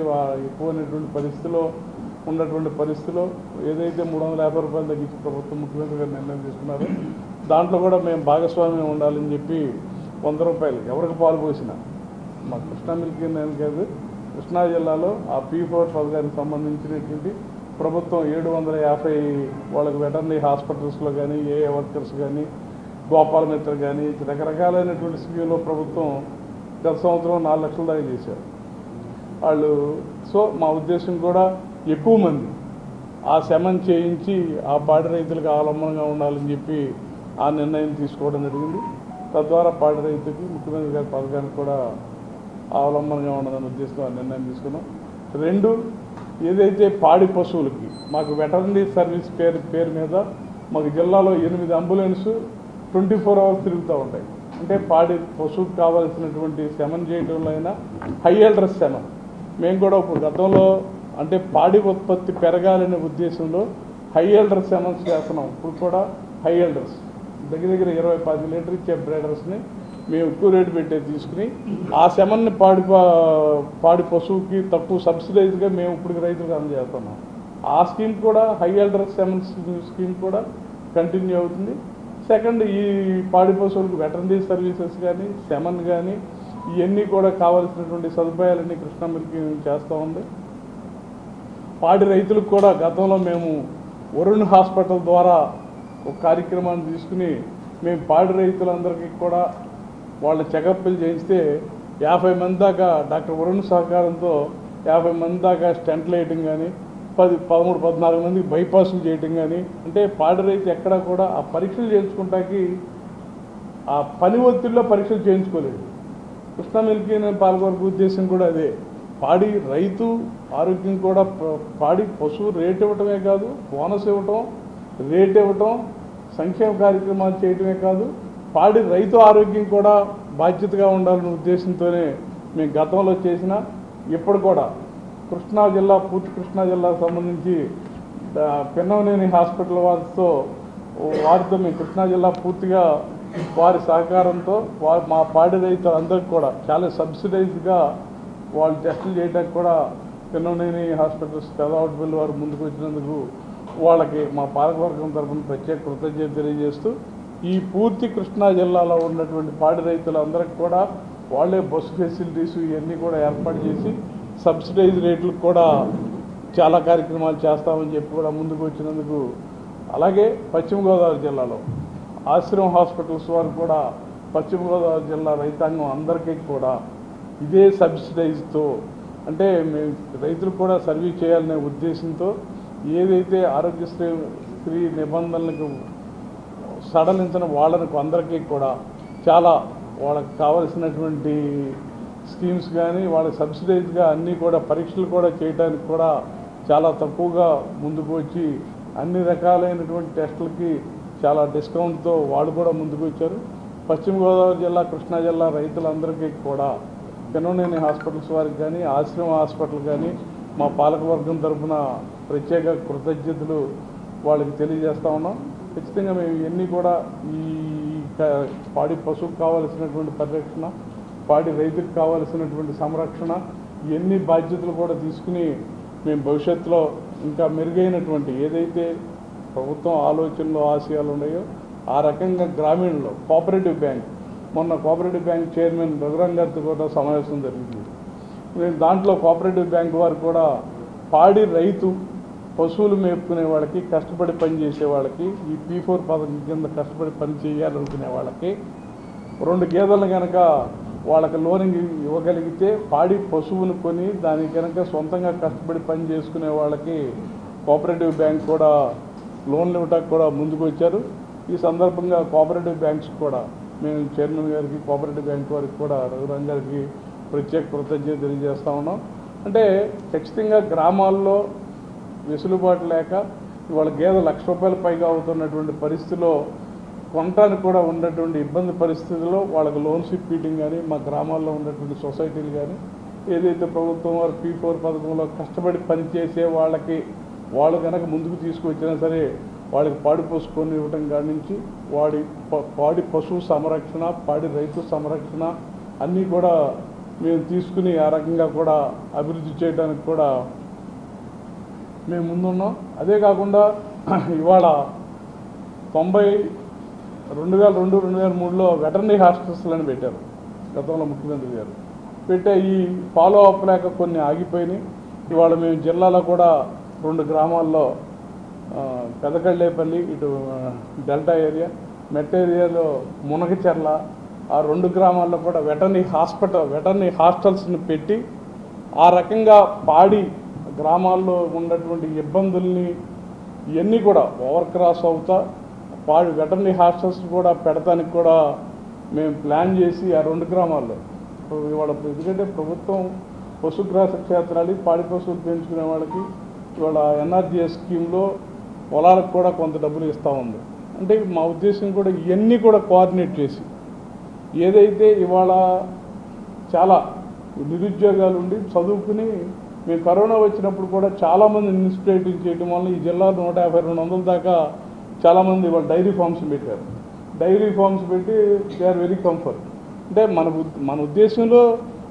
ఎక్కువైనటువంటి పరిస్థితిలో ఉన్నటువంటి పరిస్థితిలో ఏదైతే 350 రూపాయలు తగ్గించి ప్రభుత్వం ముఖ్యమంత్రి గారు నిర్ణయం తీసుకున్నారో దాంట్లో కూడా మేము భాగస్వామ్యం ఉండాలని చెప్పి 100 రూపాయలు ఎవరికి పాలు పోసినా మా కృష్ణా మిల్క్ నేను కాదు కృష్ణా జిల్లాలో ఆ P4 పథకానికి సంబంధించినటువంటి ప్రభుత్వం 750 వాళ్ళకి వెటర్నరీ హాస్పిటల్స్లో కానీ ఏఏ వర్కర్స్ కానీ గోపాల మిత్ర కానీ రకరకాలైనటువంటి స్కీమ్లో ప్రభుత్వం గత సంవత్సరం 4 లక్షల దాకా చేశారు వాళ్ళు. సో మా ఉద్దేశం కూడా ఎక్కువ మంది ఆ శమన్ చేయించి ఆ పాడి రైతులకు అవలంబనంగా ఉండాలని చెప్పి ఆ నిర్ణయం తీసుకోవడం జరిగింది. తద్వారా పాడి రైతుకి ముఖ్యమంత్రి గారి పథకానికి కూడా అవలంబనంగా ఉండదన్న ఉద్దేశంతో ఆ నిర్ణయం తీసుకున్నాం. 2, ఏదైతే పాడి పశువులకి మాకు వెటర్నరీ సర్వీస్ పేరు మీద మాకు జిల్లాలో 8 అంబులెన్స్ 24 అవర్స్ తిరుగుతూ ఉంటాయి. అంటే పాడి పశువుకు కావాల్సినటువంటి శమన్ చేయడంలో అయినా హై ఎల్డర్స్ శమన్ మేము కూడా ఇప్పుడు గతంలో అంటే పాడి ఉత్పత్తి పెరగాలనే ఉద్దేశంలో హై ఎల్డర్స్ శమన్స్ చేస్తున్నాం. ఇప్పుడు కూడా హై ఎల్డర్స్ దగ్గర 20-10 లీటర్ ఇచ్చే బ్రేడర్స్ని మేము ఎక్కువ రేటు పెట్టే తీసుకుని ఆ శమన్ని పాడి పశువుకి తక్కువ సబ్సిడైజ్గా మేము ఇప్పుడు రైతులకు అందజేస్తున్నాం. ఆ స్కీమ్ కూడా హై ఎల్డర్స్ శమన్స్ స్కీమ్ కూడా కంటిన్యూ అవుతుంది. సెకండ్, ఈ పాడి పశువులకు వెటర్నరీ సర్వీసెస్ కానీ శమన్ కానీ ఇవన్నీ కూడా కావాల్సినటువంటి సదుపాయాలన్నీ కృష్ణా మిల్క్ చేస్తూ ఉంది. పాడి రైతులకు కూడా గతంలో మేము వరుణ్ హాస్పిటల్ ద్వారా ఒక కార్యక్రమాన్ని తీసుకుని మేము పాడి రైతులందరికీ కూడా వాళ్ళ చెకప్లు చేయిస్తే 50 మంది దాకా డాక్టర్ వరుణ్ సహకారంతో 50 మంది దాకా స్టెంట్లు వేయటం కానీ 13-14 మందికి బైపాస్లు చేయటం కానీ అంటే పాడి రైతు ఎక్కడా కూడా ఆ పరీక్షలు చేయించుకుంటాకి ఆ పని ఒత్తిడిలో పరీక్షలు చేయించుకోలేదు. కృష్ణా మిల్క్ పాల్గొనే ఉద్దేశం కూడా అదే. పాడి రైతు ఆరోగ్యం కూడా పాడి పశువు రేట్ ఇవ్వటమే కాదు, బోనస్ ఇవ్వటం, రేట్ ఇవ్వటం, సంక్షేమ కార్యక్రమాలు చేయటమే కాదు, పాడి రైతు ఆరోగ్యం కూడా బాధ్యతగా ఉండాలనే ఉద్దేశంతోనే మేము గతంలో చేసిన ఇప్పుడు కూడా కృష్ణా జిల్లా పూర్తి కృష్ణా జిల్లాకు సంబంధించి పిన్నవనేని హాస్పిటల్ వారితో మేము కృష్ణా జిల్లా పూర్తిగా వారి సహకారంతో మా పాడి రైతులందరికీ కూడా చాలా సబ్సిడైజ్గా వాళ్ళు టెస్టులు చేయడానికి కూడా పిన్నవనేని హాస్పిటల్స్ పెదవాటిపల్లి వారు ముందుకు వచ్చినందుకు వాళ్ళకి మా పాలకవర్గం తరఫున ప్రత్యేక కృతజ్ఞత తెలియజేస్తూ ఈ పూర్తి కృష్ణా జిల్లాలో ఉన్నటువంటి పాడి రైతులందరికీ కూడా వాళ్ళే బస్సు ఫెసిలిటీస్ ఇవన్నీ కూడా ఏర్పాటు చేసి సబ్సిడైజ్ రేట్లకు కూడా చాలా కార్యక్రమాలు చేస్తామని చెప్పి కూడా ముందుకు వచ్చినందుకు. అలాగే పశ్చిమ గోదావరి జిల్లాలో ఆశ్రమం హాస్పిటల్స్ వారు కూడా పశ్చిమ గోదావరి జిల్లా రైతాంగం అందరికీ కూడా ఇదే సబ్సిడైజ్తో అంటే మేము రైతులకు కూడా సర్వీస్ చేయాలనే ఉద్దేశంతో ఏదైతే ఆరోగ్యశ్రీ నిబంధనలకు సడలించిన వాళ్ళకు అందరికీ కూడా చాలా వాళ్ళకి కావలసినటువంటి స్కీమ్స్ కానీ వాళ్ళకి సబ్సిడైజ్గా అన్నీ కూడా పరీక్షలు కూడా చేయడానికి కూడా చాలా తక్కువగా ముందుకు వచ్చి అన్ని రకాలైనటువంటి టెస్టులకి చాలా డిస్కౌంట్తో వాళ్ళు కూడా ముందుకు వచ్చారు. పశ్చిమ గోదావరి జిల్లా కృష్ణా జిల్లా రైతులందరికీ కూడా పిన్నవనేని హాస్పిటల్స్ వారికి కానీ ఆశ్రమ హాస్పిటల్ కానీ మా పాలకవర్గం తరఫున ప్రత్యేక కృతజ్ఞతలు వాళ్ళకి తెలియజేస్తూ ఉన్నాం. ఖచ్చితంగా మేము ఇవన్నీ కూడా ఈ పాడి పశువుకు కావాల్సినటువంటి పరిరక్షణ, పాడి రైతుకు కావాల్సినటువంటి సంరక్షణ ఇవన్నీ బాధ్యతలు కూడా తీసుకుని మేము భవిష్యత్తులో ఇంకా మెరుగైనటువంటి ఏదైతే ప్రభుత్వం ఆలోచనలు ఆశయాలు ఉన్నాయో ఆ రకంగా గ్రామీణంలో కోఆపరేటివ్ బ్యాంక్ మొన్న కోఆపరేటివ్ బ్యాంక్ చైర్మన్ రఘురాం గారితో కూడా సమావేశం జరిగింది. నేను దాంట్లో కోఆపరేటివ్ బ్యాంక్ వారు కూడా పాడి రైతు పశువులు మేపుకునే వాళ్ళకి కష్టపడి పని చేసే వాళ్ళకి ఈ P4 పథకం కింద కష్టపడి పని చేయాలనుకునే వాళ్ళకి 2 గేదెలను కనుక వాళ్ళకి లోనింగ్ ఇవ్వగలిగితే పాడి పశువును కొని దానికి కనుక సొంతంగా కష్టపడి పని చేసుకునే వాళ్ళకి కోఆపరేటివ్ బ్యాంక్ కూడా లోన్లు ఇవ్వడానికి కూడా ముందుకు వచ్చారు. ఈ సందర్భంగా కోఆపరేటివ్ బ్యాంక్స్ కూడా మేము చైర్మన్ గారికి, కోఆపరేటివ్ బ్యాంక్ వారికి కూడా రఘురామ్ గారికి ప్రత్యేక కృతజ్ఞత తెలియజేస్తూ ఉన్నాం. అంటే ఖచ్చితంగా గ్రామాల్లో వెసులుబాటు లేక ఇవాళ గేదె ₹1,00,000 పైగా అవుతున్నటువంటి పరిస్థితిలో కొనటానికి కూడా ఉన్నటువంటి ఇబ్బంది పరిస్థితుల్లో వాళ్ళకి లోన్స్ ఇప్పించడం కానీ, మా గ్రామాల్లో ఉన్నటువంటి సొసైటీలు కానీ, ఏదైతే ప్రభుత్వం వారు P4 పథకంలో కష్టపడి పనిచేసే వాళ్ళకి వాళ్ళు కనుక ముందుకు తీసుకువచ్చినా సరే వాళ్ళకి పాడి పశువుకొని ఇవ్వటం కాడి నుంచి పాడి పశువు సంరక్షణ, పాడి రైతు సంరక్షణ అన్నీ కూడా మేము తీసుకుని ఆ రకంగా కూడా అభివృద్ధి చేయడానికి కూడా మేము ముందున్నాం. అదే కాకుండా ఇవాళ 2002-2003లో వెటర్నరీ హాస్పిటల్స్ పెట్టారు గతంలో ముఖ్యమంత్రి గారు. పెట్టే ఈ ఫాలో అప్ లేక కొన్ని ఆగిపోయినాయి. ఇవాళ మేము జిల్లాలో కూడా 2 గ్రామాల్లో పెదకళ్ళేపల్లి, ఇటు డెల్టా ఏరియా, మెట్ ఏరియాలో మునగచెర్ల, ఆ 2 గ్రామాల్లో కూడా వెటర్నరీ హాస్టల్స్ని పెట్టి ఆ రకంగా పాడి గ్రామాల్లో ఉన్నటువంటి ఇబ్బందుల్ని ఇవన్నీ కూడా ఓవర్ క్రాస్ అవుతా వెటర్నరీ హాస్టల్స్ కూడా పెడతానికి కూడా మేము ప్లాన్ చేసి ఆ 2 గ్రామాల్లో ఇవాళ, ఎందుకంటే ప్రభుత్వం పశుగ్రాస క్షేత్రాలు, పాడి పశువులు పెంచుకునే వాళ్ళకి ఇవాళ NRGS స్కీమ్లో పొలాలకు కూడా కొంత డబ్బులు ఇస్తూ ఉంది. అంటే మా ఉద్దేశం కూడా ఇవన్నీ కూడా కోఆర్డినేట్ చేసి, ఏదైతే ఇవాళ చాలా నిరుద్యోగాలు ఉండి చదువుకుని మేము కరోనా వచ్చినప్పుడు కూడా చాలామంది ఇన్స్పిరేటివ్ చేయడం వల్ల ఈ జిల్లాలో 150-200 దాకా చాలామంది ఇవాళ డైరీ ఫార్మ్స్ పెట్టారు. డైరీ ఫార్మ్స్ పెట్టి దే ఆర్ వెరీ కంఫర్ట్. అంటే మన ఉద్దేశంలో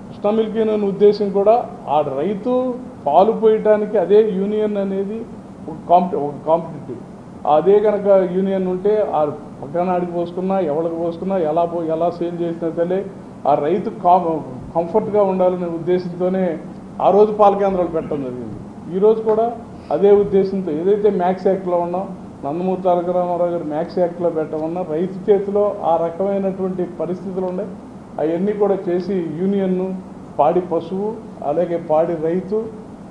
కృష్ణా మిల్క్ యూనియన్ ఉద్దేశం కూడా ఆ రైతు పాలు పోయటానికి అదే యూనియన్ అనేది ఒక కాంపిటేటివ్. అదే కనుక యూనియన్ ఉంటే ఆ పక్కన ఆడికి పోసుకున్నా, ఎవరికి పోసుకున్నా, ఎలా సేల్ చేసినా సరే ఆ రైతు కంఫర్ట్గా ఉండాలనే ఉద్దేశంతోనే ఆ రోజు పాల కేంద్రాలు పెట్టడం జరిగింది. ఈరోజు కూడా అదే ఉద్దేశంతో ఏదైతే మ్యాక్స్ యాక్ట్లో ఉన్నాం, నందమూరి తారక రామారావు గారు మ్యాక్స్ యాక్ట్లో పెట్టమన్నా రైతు చేతిలో ఆ రకమైనటువంటి పరిస్థితులు ఉన్నాయి. అవన్నీ కూడా చేసి యూనియన్ను, పాడి పశువు, అలాగే పాడి రైతు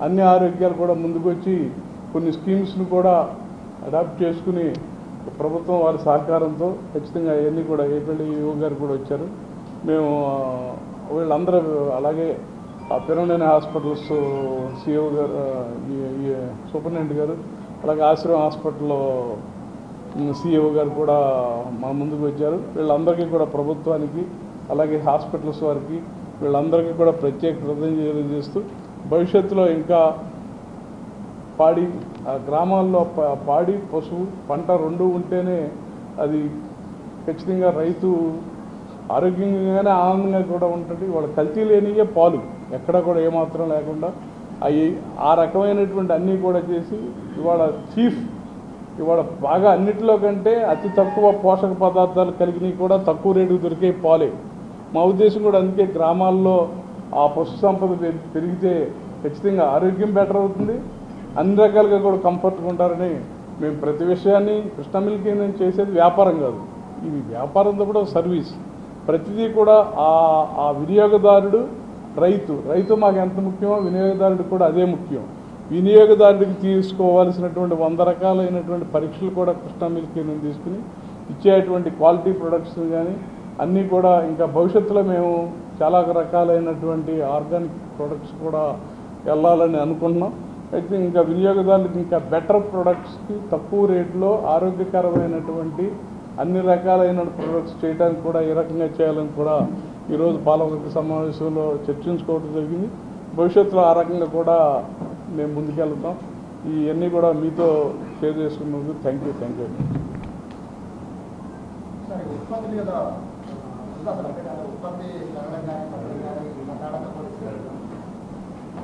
అన్ని ఆరోగ్యాలు కూడా ముందుకొచ్చి కొన్ని స్కీమ్స్ను కూడా అడాప్ట్ చేసుకుని ప్రభుత్వం వారి సహకారంతో ఖచ్చితంగా అవన్నీ కూడా ఏపల్లి ఈఓ గారు కూడా వచ్చారు. మేము వీళ్ళందరూ అలాగే ఆ పిరమిడ్ హాస్పిటల్స్ సిఓ గారు, సూపరింటెండెంట్ గారు, అలాగే ఆశ్రమం హాస్పిటల్లో సిఇఓ గారు కూడా మా ముందుకు వచ్చారు. వీళ్ళందరికీ కూడా ప్రభుత్వానికి, అలాగే హాస్పిటల్స్ వారికి, వీళ్ళందరికీ కూడా ప్రత్యేక కృతజ్ఞతలు చేస్తూ భవిష్యత్తులో ఇంకా గ్రామాల్లో పాడి పశువు పంట 2 ఉంటేనే అది ఖచ్చితంగా రైతు ఆరోగ్యంగానే ఆనందంగా కూడా ఉంటుంది. వాళ్ళ కల్తీ లేనియే పాలు ఎక్కడ కూడా ఏమాత్రం లేకుండా ఆ రకమైనటువంటి అన్నీ కూడా చేసి ఇవాళ బాగా అన్నిటిలో కంటే అతి తక్కువ పోషక పదార్థాలు కలిగినవి కూడా తక్కువ రేటుకు దొరికే పాలే. మా ఉద్దేశం కూడా అందుకే గ్రామాల్లో ఆ పశు సంపద పెరిగితే ఖచ్చితంగా ఆరోగ్యం బెటర్ అవుతుంది, అన్ని రకాలుగా కూడా కంఫర్ట్గా ఉంటారని మేము ప్రతి విషయాన్ని కృష్ణా మిల్క్ యూనియన్ చేసేది వ్యాపారం కాదు, ఇది వ్యాపారంతో కూడా సర్వీస్. ప్రతిదీ కూడా ఆ వినియోగదారుడు రైతు మాకు ఎంత ముఖ్యమో వినియోగదారుడు కూడా అదే ముఖ్యం. వినియోగదారుడికి తీసుకోవాల్సినటువంటి 100 రకాలైనటువంటి పరీక్షలు కూడా కృష్ణా మిల్క్ యూనియన్ తీసుకుని ఇచ్చేటువంటి క్వాలిటీ ప్రొడక్ట్స్ కానీ అన్నీ కూడా ఇంకా భవిష్యత్తులో మేము చాలా రకాలైనటువంటి ఆర్గానిక్ ప్రొడక్ట్స్ కూడా వెళ్ళాలని అనుకుంటున్నాం. అయితే ఇంకా వినియోగదారులకు ఇంకా బెటర్ ప్రొడక్ట్స్కి తక్కువ రేట్లో ఆరోగ్యకరమైనటువంటి అన్ని రకాలైన ప్రొడక్ట్స్ చేయడానికి కూడా ఈ రకంగా చేయాలని కూడా ఈరోజు పాలకవర్గ సమావేశంలో చర్చించుకోవడం జరిగింది. భవిష్యత్తులో ఆ రకంగా కూడా మేము ముందుకెళ్తాం. ఇవన్నీ కూడా మీతో షేర్ చేసుకున్నందుకు థ్యాంక్ యూ.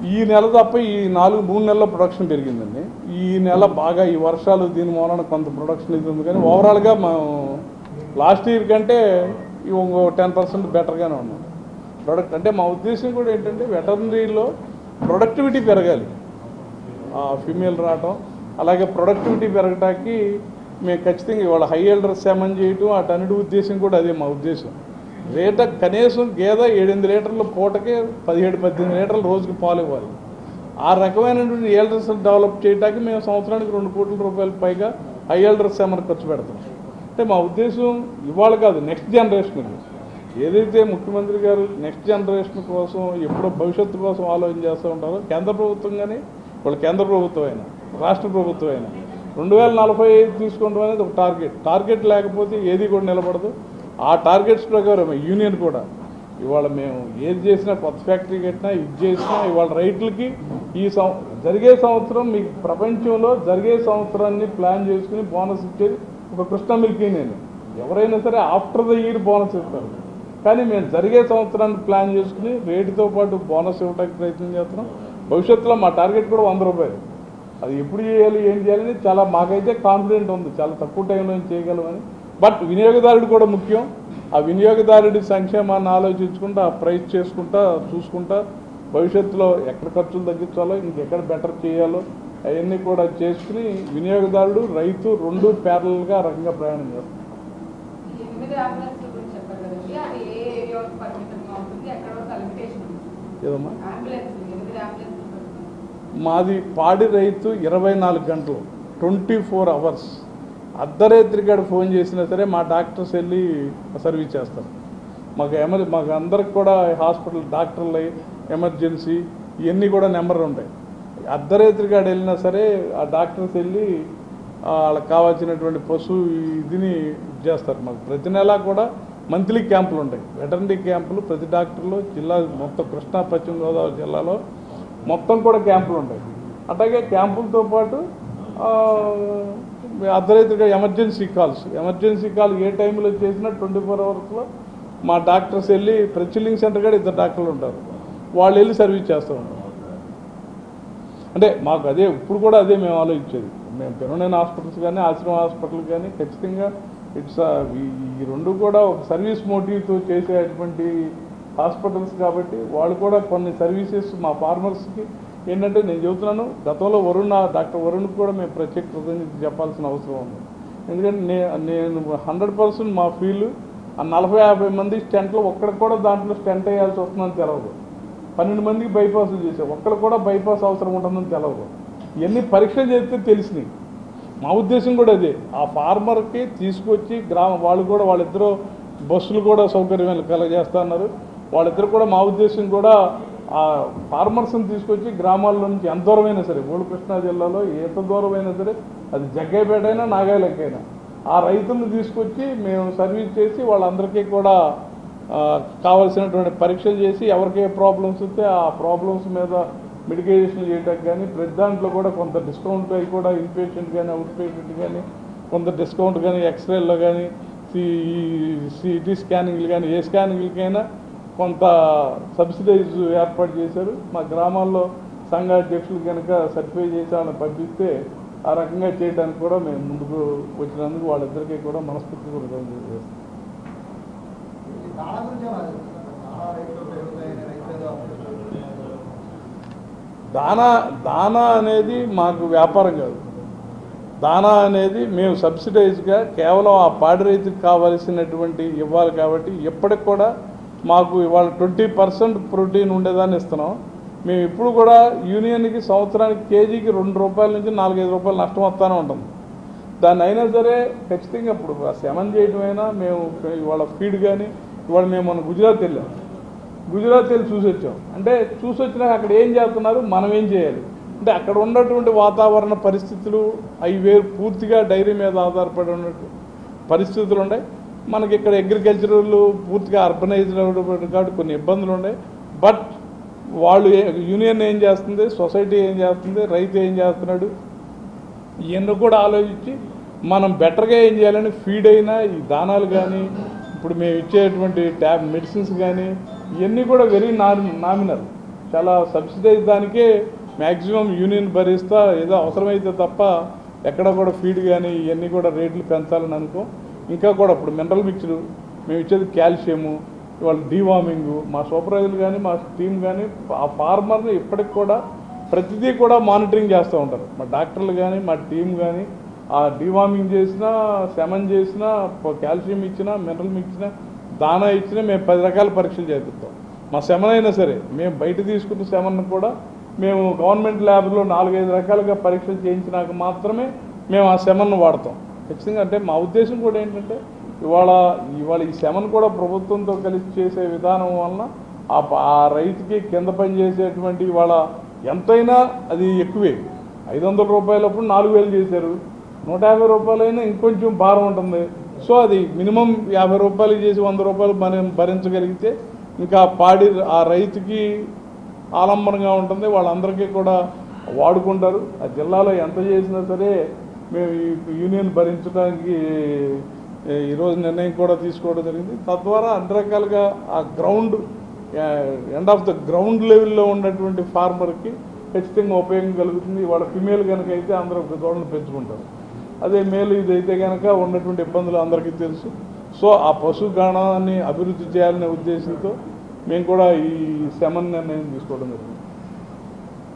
ఈ నెల తప్ప ఈ 3 నెలల ప్రొడక్షన్ పెరిగిందండి. ఈ నెల బాగా ఈ వర్షాలు దీని మూలన కొంత ప్రొడక్షన్ అవుతుంది, కానీ ఓవరాల్గా మనం లాస్ట్ ఇయర్ కంటే ఇంకో 10% బెటర్గానే ఉన్నాం ప్రొడక్ట్. అంటే మా ఉద్దేశం కూడా ఏంటంటే వెటర్నరీలో ప్రొడక్టివిటీ పెరగాలి, ఫీమేల్ రావటం, అలాగే ప్రొడక్టివిటీ పెరగటానికి మేము ఖచ్చితంగా ఇవాళ హై ఎల్డర్ సెమన్ చేయటం అటన్నిటి ఉద్దేశం కూడా అదే మా ఉద్దేశం. కనీసం గేదె 7-8 లీటర్ల పూటకే 17-18 లీటర్లు రోజుకి పాలు ఇవ్వాలి. ఆ రకమైనటువంటి ఈల్డర్స్ డెవలప్ చేయడానికి మేము సంవత్సరానికి 2 కోట్ల రూపాయల పైగా ఈల్డర్స్ ఏమైనా ఖర్చు పెడతాం. అంటే మా ఉద్దేశం ఇవాళ కాదు, నెక్స్ట్ జనరేషన్. ఏదైతే ముఖ్యమంత్రి గారు నెక్స్ట్ జనరేషన్ కోసం ఎప్పుడో భవిష్యత్తు కోసం ఆలోచన చేస్తూ ఉంటారో, కేంద్ర ప్రభుత్వం కానీ వాళ్ళు కేంద్ర ప్రభుత్వం అయినా రాష్ట్ర ప్రభుత్వం అయినా 2045 తీసుకోవడం అనేది ఒక టార్గెట్ లేకపోతే ఏది కూడా నిలబడదు. ఆ టార్గెట్స్ ప్రకారం యూనియన్ కూడా ఇవాళ మేము ఏది చేసినా, కొత్త ఫ్యాక్టరీ కట్టినా, ఇది చేసినా ఇవాళ రైతులకి జరిగే సంవత్సరం మీకు ప్రపంచంలో జరిగే సంవత్సరాన్ని ప్లాన్ చేసుకుని బోనస్ ఇచ్చేది ఒక కృష్ణ మిల్కీ. నేను ఎవరైనా సరే ఆఫ్టర్ ద ఇయర్ బోనస్ ఇస్తారు, కానీ మేము జరిగే సంవత్సరాన్ని ప్లాన్ చేసుకుని రేటుతో పాటు బోనస్ ఇవ్వడానికి ప్రయత్నం చేస్తున్నాం. భవిష్యత్తులో మా టార్గెట్ కూడా 100 రూపాయలు. అది ఎప్పుడు చేయాలి, ఏం చేయాలని చాలా మాకైతే కాన్ఫిడెంట్ ఉంది, చాలా తక్కువ టైంలో చేయగలమని. బట్ వినియోగదారుడు కూడా ముఖ్యం. ఆ వినియోగదారుడి సంక్షేమాన్ని ఆలోచించుకుంటూ, ఆ ప్రైస్ చేసుకుంటా చూసుకుంటా భవిష్యత్తులో ఎక్కడ ఖర్చులు తగ్గించాలో, ఇంకెక్కడ బెటర్ చేయాలో అవన్నీ కూడా చేసుకుని వినియోగదారుడు రైతు 2 ప్యారలల్గా రకంగా ప్రయాణం చేస్తాం. ఏదమ్మా మాది పాడి రైతు 24 గంటలు 24 అవర్స్ అర్ధరాత్రికాడ ఫోన్ చేసినా సరే మా డాక్టర్స్ వెళ్ళి సర్వీస్ చేస్తారు. మాకు అందరికి కూడా హాస్పిటల్ డాక్టర్లు ఎమర్జెన్సీ ఇవన్నీ కూడా నెంబర్లు ఉంటాయి. అర్ధరాత్రికాడ వెళ్ళినా సరే ఆ డాక్టర్స్ వెళ్ళి వాళ్ళకి కావాల్సినటువంటి ఇదిని చేస్తారు. మాకు ప్రతి నెలా కూడా మంత్లీ క్యాంపులు ఉంటాయి, వెటర్నరీ క్యాంపులు ప్రతి డాక్టర్లు జిల్లా మొత్తం కృష్ణా పశ్చిమ గోదావరి జిల్లాలో మొత్తం కూడా క్యాంపులు ఉంటాయి. అట్లాగే క్యాంపులతో పాటు అర్ధరాత్రిగా ఎమర్జెన్సీ కాల్ ఏ టైంలో చేసినా 24 అవర్స్లో మా డాక్టర్స్ వెళ్ళి ప్రతి చిల్లింగ్ సెంటర్ కూడా 2 డాక్టర్లు ఉంటారు, వాళ్ళు వెళ్ళి సర్వీస్ చేస్తూ ఉంటారు. అంటే మాకు అదే ఇప్పుడు కూడా అదే మేము ఆలోచించేది. మేము పెరునైన హాస్పిటల్స్ కానీ ఆశ్రమ హాస్పిటల్ కానీ ఖచ్చితంగా ఈ 2 కూడా ఒక సర్వీస్ మోటివ్తో చేసేటువంటి హాస్పిటల్స్ కాబట్టి వాళ్ళు కూడా కొన్ని సర్వీసెస్ మా ఫార్మర్స్కి ఏంటంటే నేను చెబుతున్నాను, గతంలో డాక్టర్ వరుణ్కి కూడా మేము ప్రత్యేక కృతజ్ఞత చెప్పాల్సిన అవసరం ఉంది. ఎందుకంటే నేను 100% మా ఫీల్డ్ ఆ 40-50 మంది స్టెంట్లో ఒక్కడికి కూడా దాంట్లో స్టెంట్ వేయాల్సి వస్తుందని తెలవదు. 12 మందికి బైపాస్లు చేసాం, ఒక్కడు కూడా బైపాస్ అవసరం ఉంటుందని తెలవదు. ఇవన్నీ పరీక్షలు చేస్తే తెలిసినాయి. మా ఉద్దేశం కూడా అదే, ఆ ఫార్మర్కి తీసుకొచ్చి వాళ్ళు కూడా వాళ్ళిద్దరూ బస్సులు కూడా సౌకర్యం కలగజేస్తా అన్నారు. వాళ్ళిద్దరు కూడా మా ఉద్దేశం కూడా ఆ ఫార్మర్స్ని తీసుకొచ్చి గ్రామాల్లో నుంచి ఎంత దూరమైనా సరే, ఓల్డ్ కృష్ణా జిల్లాలో ఎంత దూరమైనా సరే, అది జగ్గైపేట అయినా నాగాయలకైనా ఆ రైతులను తీసుకొచ్చి మేము సర్వీస్ చేసి వాళ్ళందరికీ కూడా కావాల్సినటువంటి పరీక్షలు చేసి ఎవరికి ఏ ప్రాబ్లమ్స్ వస్తే ఆ ప్రాబ్లమ్స్ మీద మెడికేషన్ చేయడానికి కానీ ప్రతి దాంట్లో కూడా కొంత డిస్కౌంట్ అవి కూడా ఇన్పేషెంట్ కానీ అవుట్ పేషెంట్ కానీ కొంత డిస్కౌంట్ కానీ, ఎక్స్రేల్లో కానీ, సిటీ స్కానింగ్లు కానీ ఏ స్కానింగ్లకైనా కొంత సబ్సిడైజ్ ఏర్పాటు చేశారు. మా గ్రామాల్లో సంఘ అధ్యక్షులు కనుక సర్టిఫై చేసి వాళ్ళని పంపిస్తే ఆ రకంగా చేయడానికి కూడా మేము ముందుకు వచ్చినందుకు వాళ్ళిద్దరికీ కూడా మనస్ఫూర్తి కూడా చేస్తాం. దానా అనేది మాకు వ్యాపారం కాదు. దానా అనేది మేము సబ్సిడైజ్గా కేవలం ఆ పాడి రైతుకి కావాల్సినటువంటి ఇవ్వాలి కాబట్టి ఎప్పటికి కూడా మాకు ఇవాళ 20% ప్రోటీన్ ఉండేదాన్ని ఇస్తున్నాం. మేము ఇప్పుడు కూడా యూనియన్కి సంవత్సరానికి కేజీకి 2 రూపాయల నుంచి 4-5 రూపాయలు నష్టం వస్తూనే ఉంటుంది. దాన్ని అయినా సరే ఖచ్చితంగా ఇప్పుడు శమన్ చేయటమైనా మేము ఇవాళ ఫీడ్ కానీ ఇవాళ మేము మన గుజరాత్ వెళ్ళాం, గుజరాత్ వెళ్ళి చూసి వచ్చాం. అంటే చూసి వచ్చినాక అక్కడ ఏం చేస్తున్నారు, మనం ఏం చేయాలి అంటే అక్కడ ఉన్నటువంటి వాతావరణ పరిస్థితులు అవి పూర్తిగా డైరీ మీద ఆధారపడి ఉన్నట్టు పరిస్థితులు ఉన్నాయి. మనకి ఇక్కడ అగ్రికల్చరల్ పూర్తిగా అర్బనైజ్డ్ కాబట్టి కొన్ని ఇబ్బందులు ఉన్నాయి. బట్ వాళ్ళు యూనియన్ ఏం చేస్తుంది, సొసైటీ ఏం చేస్తుంది, రైతు ఏం చేస్తున్నాడు, ఇవన్నీ కూడా ఆలోచించి మనం బెటర్గా ఏం చేయాలని ఫీడ్ అయినా ఈ దానాలు కానీ ఇప్పుడు మేము ఇచ్చేటువంటి మెడిసిన్స్ కానీ ఇవన్నీ కూడా వెరీ నామినల్, చాలా సబ్సిడైజ్ దానికే మ్యాక్సిమం యూనియన్ భరిస్తా ఏదో అవసరమైతే తప్ప ఎక్కడ కూడా ఫీడ్ కానీ ఇవన్నీ కూడా రేట్లు పెంచాలని అనుకో. ఇంకా కూడా ఇప్పుడు మినరల్ మిక్చరు మేము ఇచ్చేది కాల్షియము, ఇవాళ డీవార్మింగు మా సూపర్వైజర్లు కానీ మా టీం కానీ ఆ ఫార్మర్ని ఇప్పటికి కూడా ప్రతిదీ కూడా మానిటరింగ్ చేస్తూ ఉంటారు. మా డాక్టర్లు కానీ మా టీం కానీ ఆ డీవార్మింగ్ చేసినా, సెమన్ చేసినా, కాల్షియం ఇచ్చినా, మినరల్ ఇచ్చినా, దానా ఇచ్చినా మేము 10 రకాల పరీక్షలు చేపిస్తాం. మా సెమన్ అయినా సరే మేము బయట తీసుకున్న సెమన్ కూడా మేము గవర్నమెంట్ ల్యాబ్లో 4-5 రకాలుగా పరీక్షలు చేయించినాక మాత్రమే మేము ఆ సెమన్ను వాడతాం ఖచ్చితంగా. అంటే మా ఉద్దేశం కూడా ఏంటంటే ఇవాళ ఈ సెమన్ కూడా ప్రభుత్వంతో కలిసి చేసే విధానం వలన ఆ రైతుకి కింద పని చేసేటువంటి ఇవాళ ఎంతైనా అది ఎక్కువే. 500 రూపాయలప్పుడు 4000 చేశారు, 150 రూపాయలైనా ఇంకొంచెం భారం ఉంటుంది. సో అది మినిమం 50 రూపాయలు చేసి 100 రూపాయలు మనం భరించగలిగితే ఇంకా ఆ రైతుకి ఆలంబనంగా ఉంటుంది, వాళ్ళందరికీ కూడా వాడుకుంటారు. ఆ జిల్లాలో ఎంత చేసినా సరే మేము ఈ యూనియన్ భరించడానికి ఈరోజు నిర్ణయం కూడా తీసుకోవడం జరిగింది. తద్వారా అన్ని రకాలుగా ఆ ఎండ్ ఆఫ్ ద గ్రౌండ్ లెవెల్లో ఉన్నటువంటి ఫార్మర్కి ఖచ్చితంగా ఉపయోగం కలుగుతుంది. వాళ్ళ ఫిమేల్ కనుక అయితే అందరూ ఒక దూడను పెంచుకుంటారు, అదే మేలు ఇదైతే కనుక ఉన్నటువంటి ఇబ్బందులు అందరికీ తెలుసు. సో ఆ పశుగణాన్ని అభివృద్ధి చేయాలనే ఉద్దేశంతో మేము కూడా ఈ సెమన్ నిర్ణయం తీసుకోవడం జరిగింది.